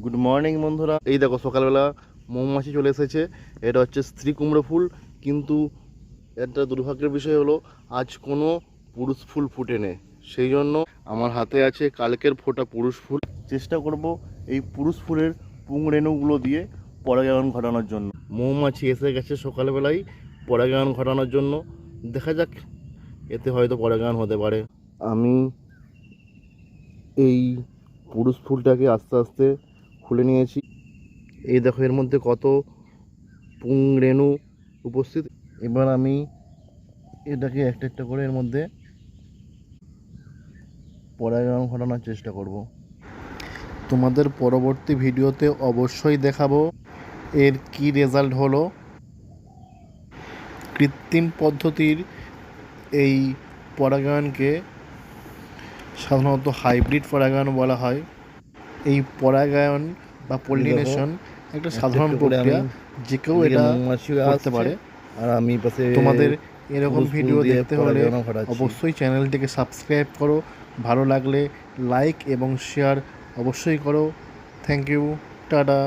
Good morning বন্ধুরা। এই দেখো সকালবেলা মৌমাছি চলে এসেছে। এটা হচ্ছে স্ত্রী কুমড়ো ফুল, কিন্তু একটা দুর্ভাগ্যের বিষয় হলো আজ কোনো পুরুষ ফুল ফুটেনি। সেই জন্য আমার হাতে আছে কালকের ফোটা পুরুষ ফুল। চেষ্টা করব এই পুরুষ ফুলের পুংরেণুগুলো দিয়ে পরাগায়ন ঘটানোর জন্য। মৌমাছি এসে গেছে সকালবেলায় পরাগায়ন ঘটানোর জন্য। দেখা যাক, এতে হয়তো পরাগায়ন হতে পারে। আমি এই পুরুষ ফুলটাকে আস্তে আস্তে খুলে নিয়েছি। এই দেখো এর মধ্যে কত পুংরেণু উপস্থিত। এবার আমি এটাকে একটা একটা করে এর মধ্যে পরাগায়ন ঘটানোর চেষ্টা করব। তোমাদের পরবর্তী ভিডিওতে অবশ্যই দেখাবো এর কি রেজাল্ট হলো। কৃত্রিম পদ্ধতির এই পরাগায়নকে সাধারণত হাইব্রিড পরাগায়ন বলা হয়। এই পরাগায়ন বা পলিনেশন একটা সাধারণ প্রক্রিয়া, যে কেউ এটা করতে পারে। আর আমি পাশে তোমাদের এরকম ভিডিও দেখতে হলে অবশ্যই চ্যানেলটিকে সাবস্ক্রাইব করো, ভালো লাগলে লাইক এবং শেয়ার অবশ্যই করো। Thank you, tata.